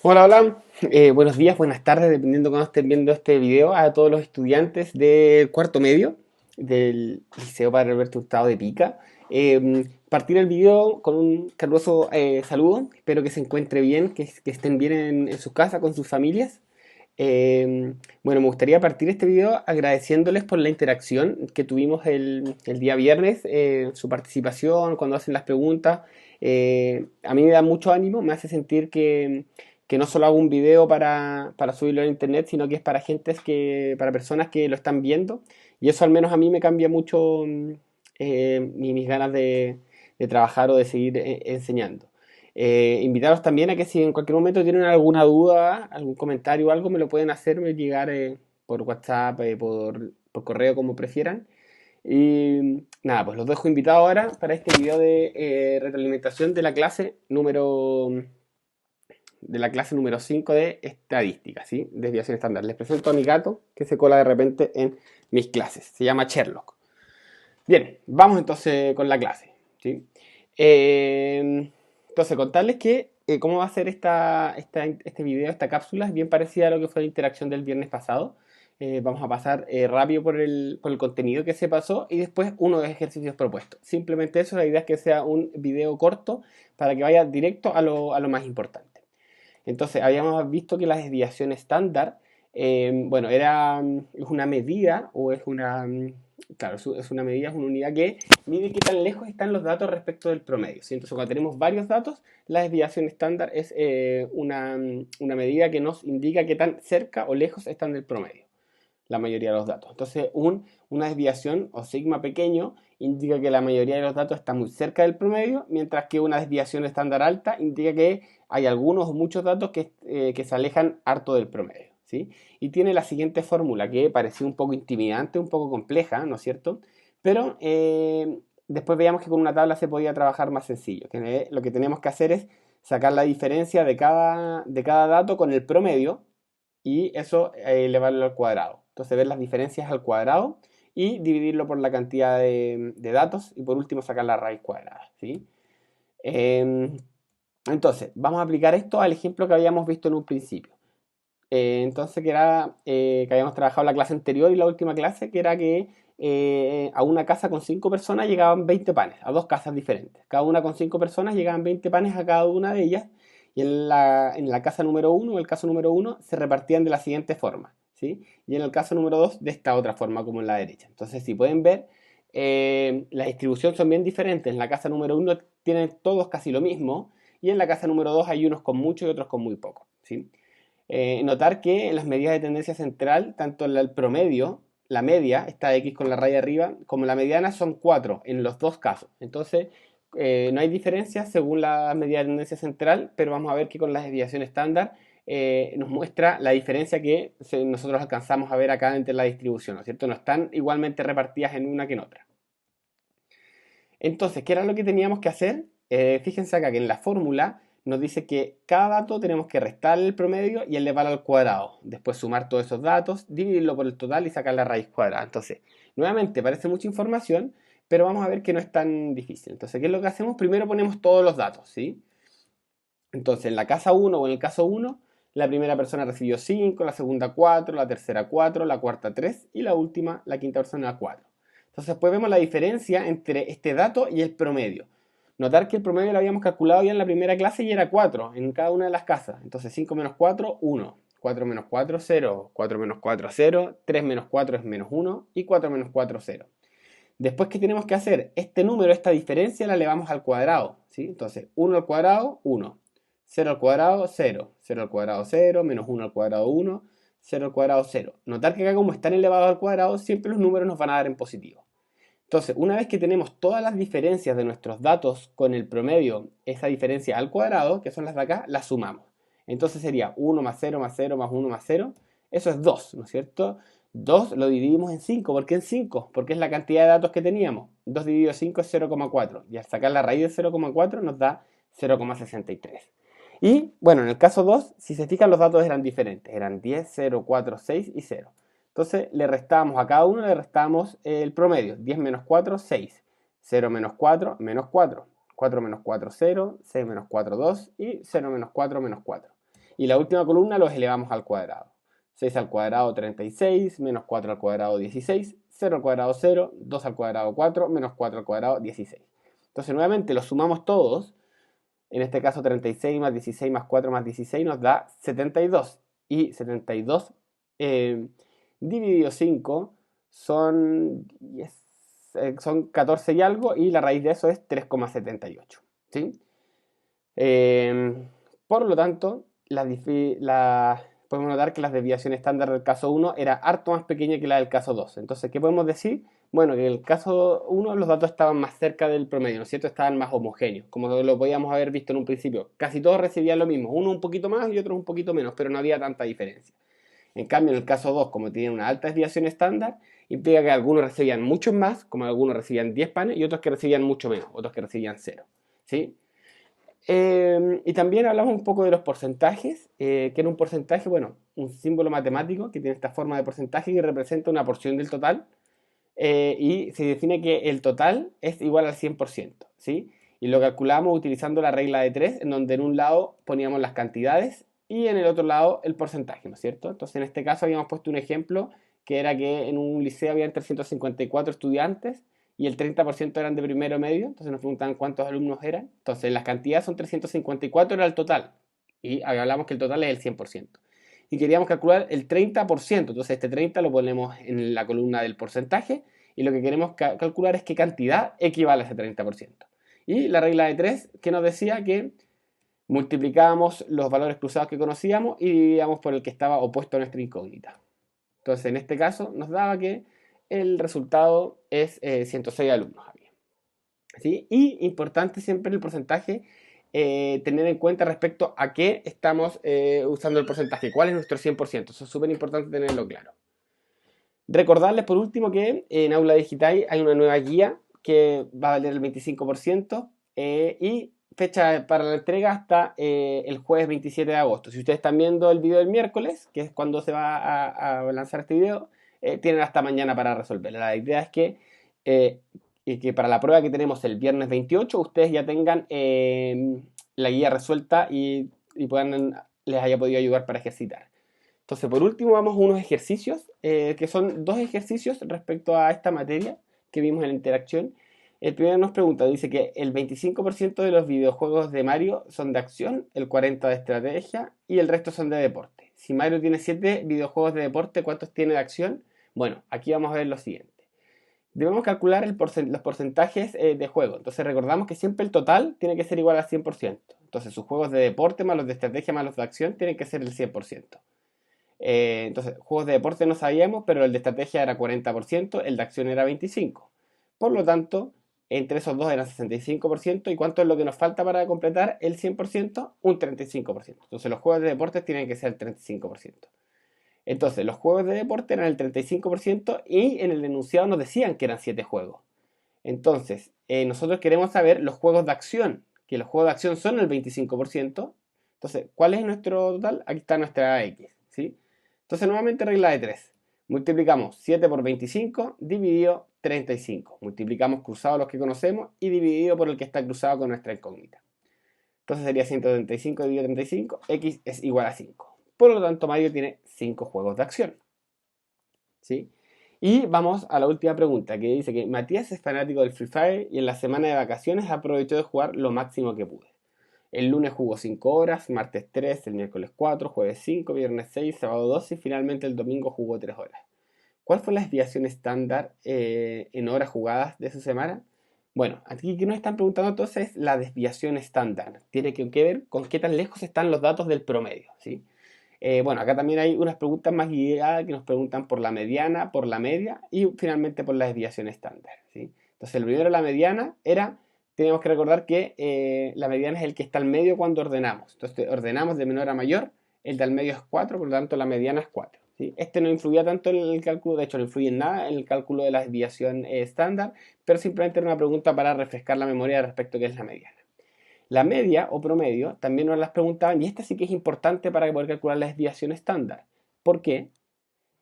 Hola, hola. Buenos días, buenas tardes, dependiendo de cuando estén viendo este video, a todos los estudiantes del cuarto medio del Liceo Padre Alberto Hurtado de Pica. Partir el video con un caluroso saludo. Espero que se encuentre bien, que estén bien en sus casas con sus familias. Bueno, me gustaría partir este video agradeciéndoles por la interacción que tuvimos el día viernes, su participación, cuando hacen las preguntas. A mí me da mucho ánimo, me hace sentir que no solo hago un video para subirlo a internet, sino que es para para personas que lo están viendo. Y eso al menos a mí me cambia mucho mis ganas de trabajar o de seguir enseñando. Invitaros también a que si en cualquier momento tienen alguna duda, algún comentario o algo, me lo pueden hacerme llegar por WhatsApp, por correo, como prefieran. Y nada, pues los dejo invitados ahora para este video de retroalimentación de la clase número 5 de estadística, ¿sí? Desviación estándar. Les presento a mi gato que se cola de repente en mis clases. Se llama Sherlock. Bien, vamos entonces con la clase, ¿sí? Entonces, contarles que cómo va a ser este video, esta cápsula, es bien parecida a lo que fue la interacción del viernes pasado. Vamos a pasar rápido por el contenido que se pasó y después uno de los ejercicios propuestos. Simplemente eso, la idea es que sea un video corto para que vaya directo a lo más importante. Entonces, habíamos visto que la desviación estándar, bueno, es una medida o es claro, es una medida, es una unidad que mide qué tan lejos están los datos respecto del promedio, ¿sí? Entonces, cuando tenemos varios datos, la desviación estándar es una medida que nos indica qué tan cerca o lejos están del promedio la mayoría de los datos. Entonces, una desviación o sigma pequeño indica que la mayoría de los datos está muy cerca del promedio, mientras que una desviación estándar alta indica que hay algunos o muchos datos que se alejan harto del promedio, ¿sí? Y tiene la siguiente fórmula que parecía un poco intimidante, un poco compleja, ¿no es cierto? Pero después veíamos que con una tabla se podía trabajar más sencillo. Que lo que tenemos que hacer es sacar la diferencia de cada dato con el promedio y eso elevarlo al cuadrado. Entonces ver las diferencias al cuadrado y dividirlo por la cantidad de datos y por último sacar la raíz cuadrada, ¿sí? Eh, entonces, vamos a aplicar esto al ejemplo que habíamos visto en un principio. Entonces, que era que habíamos trabajado la clase anterior y la última clase, que era que a una casa con 5 personas llegaban 20 panes, a dos casas diferentes. Cada una con 5 personas llegaban 20 panes a cada una de ellas. Y en la casa número uno, el caso número uno, se repartían de la siguiente forma, ¿sí? Y en el caso número 2 de esta otra forma, como en la derecha. Entonces, si pueden ver, las distribuciones son bien diferentes. En la casa número uno tienen todos casi lo mismo, y en la casa número 2 hay unos con mucho y otros con muy poco, ¿sí? Notar que en las medidas de tendencia central, tanto el promedio, la media, esta X con la raya arriba, como la mediana son 4 en los dos casos. Entonces, no hay diferencia según la medida de tendencia central, pero vamos a ver que con la desviación estándar nos muestra la diferencia que nosotros alcanzamos a ver acá entre la distribución, ¿no es cierto? No están igualmente repartidas en una que en otra. Entonces, ¿qué era lo que teníamos que hacer? Fíjense acá que en la fórmula nos dice que cada dato tenemos que restar el promedio y elevarlo al cuadrado. Después sumar todos esos datos, dividirlo por el total y sacar la raíz cuadrada. Entonces, nuevamente parece mucha información, pero vamos a ver que no es tan difícil. Entonces, ¿qué es lo que hacemos? Primero ponemos todos los datos, ¿sí? Entonces, en la casa uno o en el caso uno, la primera persona recibió 5, la segunda 4, la tercera 4, la cuarta 3 y la última, la quinta persona 4. Entonces, después vemos la diferencia entre este dato y el promedio. Notar que el promedio lo habíamos calculado ya en la primera clase y era 4 en cada una de las casas. Entonces, 5 menos 4, 1. 4 menos 4, 0. 4 menos 4, 0. 3 menos 4 es menos 1. Y 4 menos 4, 0. Después, ¿qué tenemos que hacer? Este número, esta diferencia, la elevamos al cuadrado, ¿sí? Entonces, 1 al cuadrado, 1. 0 al cuadrado, 0. 0 al cuadrado, 0. Menos 1 al cuadrado, 1. 0 al cuadrado, 0. Notar que acá como están elevados al cuadrado, siempre los números nos van a dar en positivo. Entonces, una vez que tenemos todas las diferencias de nuestros datos con el promedio, esa diferencia al cuadrado, que son las de acá, las sumamos. Entonces sería 1 más 0 más 0 más 1 más 0. Eso es 2, ¿no es cierto? 2 lo dividimos en 5. ¿Por qué en 5? Porque es la cantidad de datos que teníamos. 2 dividido 5 es 0,4. Y al sacar la raíz de 0,4 nos da 0,63. Y bueno, en el caso 2, si se fijan, los datos eran diferentes. Eran 10, 0, 4, 6 y 0. Entonces le restamos a cada uno, le restamos el promedio. 10 menos 4, 6. 0 menos 4, menos 4. 4 menos 4, 0. 6 menos 4, 2. Y 0 menos 4, menos 4. Y la última columna los elevamos al cuadrado. 6 al cuadrado 36, menos 4 al cuadrado 16, 0 al cuadrado 0, 2 al cuadrado 4, menos 4 al cuadrado 16. Entonces nuevamente los sumamos todos. En este caso 36 más 16 más 4 más 16 nos da 72. Y 72 dividido 5 son, son 14 y algo, y la raíz de eso es 3,78. ¿Sí? Por lo tanto, podemos notar que la desviación estándar del caso 1 era harto más pequeña que la del caso 2. Entonces, ¿qué podemos decir? Bueno, que en el caso 1 los datos estaban más cerca del promedio, ¿no es cierto? Estaban más homogéneos, como lo podíamos haber visto en un principio. Casi todos recibían lo mismo, uno un poquito más y otro un poquito menos, pero no había tanta diferencia. En cambio, en el caso 2, como tiene una alta desviación estándar, implica que algunos recibían muchos más, como algunos recibían 10 panes, y otros que recibían mucho menos, otros que recibían 0. ¿Sí? Y también hablamos un poco de los porcentajes, que era un porcentaje, bueno, un símbolo matemático que tiene esta forma de porcentaje que representa una porción del total, y se define que el total es igual al 100%, ¿sí? Y lo calculamos utilizando la regla de 3, en donde en un lado poníamos las cantidades y en el otro lado el porcentaje, ¿no es cierto? Entonces en este caso habíamos puesto un ejemplo que era que en un liceo había 354 estudiantes y el 30% eran de primero medio, entonces nos preguntaban cuántos alumnos eran. Entonces las cantidades son 354, era el total, y hablamos que el total es el 100%. Y queríamos calcular el 30%, entonces este 30 lo ponemos en la columna del porcentaje, y lo que queremos calcular es qué cantidad equivale a ese 30%. Y la regla de 3 que nos decía que multiplicábamos los valores cruzados que conocíamos y dividíamos por el que estaba opuesto a nuestra incógnita. Entonces en este caso nos daba que el resultado es 106 alumnos. ¿Sí? Y importante siempre el porcentaje, tener en cuenta respecto a qué estamos usando el porcentaje, cuál es nuestro 100%. Eso es súper importante tenerlo claro. Recordarles por último que en Aula Digital hay una nueva guía que va a valer el 25%, y fecha para la entrega hasta el jueves 27 de agosto. Si ustedes están viendo el video del miércoles, que es cuando se va a lanzar este video, tienen hasta mañana para resolverla. La idea es que para la prueba que tenemos el viernes 28, ustedes ya tengan la guía resuelta y les haya podido ayudar para ejercitar. Entonces, por último, vamos a unos ejercicios, que son dos ejercicios respecto a esta materia que vimos en la interacción. El primero nos pregunta, dice que el 25% de los videojuegos de Mario son de acción, el 40% de estrategia y el resto son de deporte. Si Mario tiene 7 videojuegos de deporte, ¿cuántos tiene de acción? Bueno, aquí vamos a ver lo siguiente. Debemos calcular los porcentajes de juego. Entonces recordamos que siempre el total tiene que ser igual al 100%. Entonces sus juegos de deporte más los de estrategia más los de acción tienen que ser el 100%. Entonces, juegos de deporte no sabíamos, pero el de estrategia era 40%, el de acción era 25%. Por lo tanto, entre esos dos eran 65%. ¿Y cuánto es lo que nos falta para completar el 100%? Un 35%. Entonces, los juegos de deporte tienen que ser el 35%. Entonces, los juegos de deporte eran el 35% y en el enunciado nos decían que eran 7 juegos. Entonces, nosotros queremos saber los juegos de acción, que los juegos de acción son el 25%. Entonces, ¿cuál es nuestro total? Aquí está nuestra X, ¿sí? Entonces, nuevamente regla de 3. Multiplicamos 7 por 25 dividido 35. Multiplicamos cruzado los que conocemos y dividido por el que está cruzado con nuestra incógnita. Entonces sería 135 dividido 35, X es igual a 5. Por lo tanto, Mario tiene 5 juegos de acción. ¿Sí? Y vamos a la última pregunta, que dice que Matías es fanático del Free Fire y en la semana de vacaciones aprovechó de jugar lo máximo que pude. El lunes jugó 5 horas, martes 3, el miércoles 4, jueves 5, viernes 6, sábado 12 y finalmente el domingo jugó 3 horas. ¿Cuál fue la desviación estándar en horas jugadas de su semana? Bueno, aquí que nos están preguntando entonces es la desviación estándar. Tiene que ver con qué tan lejos están los datos del promedio, ¿sí? Bueno, acá también hay unas preguntas más guiadas que nos preguntan por la mediana, por la media y finalmente por la desviación estándar, ¿sí? Entonces, el primero, la mediana, tenemos que recordar que la mediana es el que está al medio cuando ordenamos. Entonces, ordenamos de menor a mayor, el del medio es 4, por lo tanto la mediana es 4. ¿Sí? Este no influía tanto en el cálculo, de hecho no influye en nada en el cálculo de la desviación estándar, pero simplemente era una pregunta para refrescar la memoria respecto a qué es la mediana. La media o promedio también nos las preguntaban y esta sí que es importante para poder calcular la desviación estándar. ¿Por qué?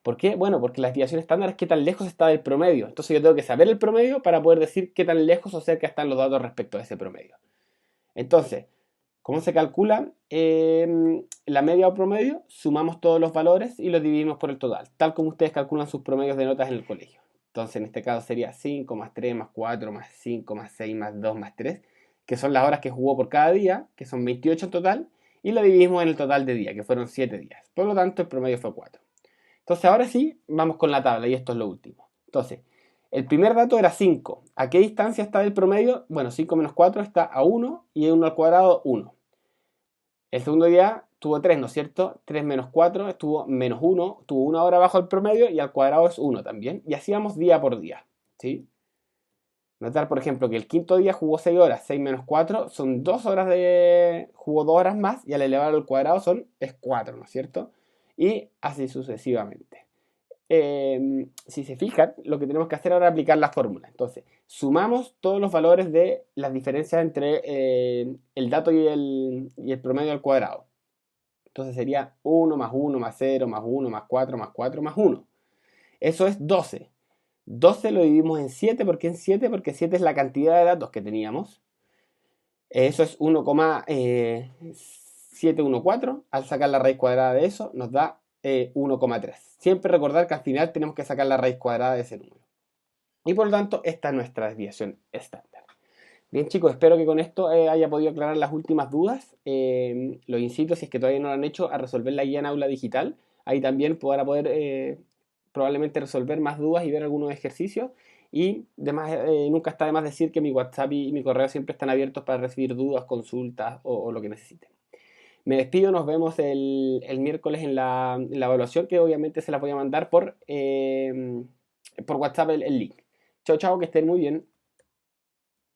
¿Por qué? Bueno, porque la desviación estándar es qué tan lejos está del promedio. Entonces yo tengo que saber el promedio para poder decir qué tan lejos o cerca están los datos respecto a ese promedio. Entonces, ¿Cómo se calcula? La media o promedio, sumamos todos los valores y los dividimos por el total, tal como ustedes calculan sus promedios de notas en el colegio. Entonces, en este caso sería 5 más 3 más 4 más 5 más 6 más 2 más 3, que son las horas que jugó por cada día, que son 28 en total, y lo dividimos en el total de días, que fueron 7 días. Por lo tanto, el promedio fue 4. Entonces, ahora sí, vamos con la tabla, y esto es lo último. Entonces, el primer dato era 5. ¿A qué distancia está del promedio? Bueno, 5 menos 4 está a 1 y 1 al cuadrado 1. El segundo día tuvo 3, ¿no es cierto? 3 menos 4 estuvo menos 1, tuvo una hora bajo el promedio y al cuadrado es 1 también. Y así vamos día por día, ¿sí? Notar, por ejemplo, que el quinto día jugó 6 horas, 6 menos 4 son 2 horas de... jugó 2 horas más y al elevar al cuadrado es 4, ¿no es cierto? Y así sucesivamente. Si se fijan, lo que tenemos que hacer ahora es aplicar la fórmula. Entonces, sumamos todos los valores de las diferencias entre el dato y el promedio al cuadrado. Entonces sería 1 más 1 más 0 más 1 más 4 más 4 más 1. Eso es 12. 12 lo dividimos en 7. ¿Por qué en 7? Porque 7 es la cantidad de datos que teníamos. Eso es 1,714. Al sacar la raíz cuadrada de eso, nos da 1,3. Siempre recordar que al final tenemos que sacar la raíz cuadrada de ese número. Y por lo tanto, esta es nuestra desviación estándar. Bien, chicos, espero que con esto haya podido aclarar las últimas dudas. Los incito, si es que todavía no lo han hecho, a resolver la guía en aula digital. Ahí también podrá poder probablemente resolver más dudas y ver algunos ejercicios. Y demás, nunca está de más decir que mi WhatsApp y mi correo siempre están abiertos para recibir dudas, consultas o lo que necesiten. Me despido, nos vemos el miércoles en la evaluación, que obviamente se las voy a mandar por WhatsApp el link. Chao, chao, que estén muy bien.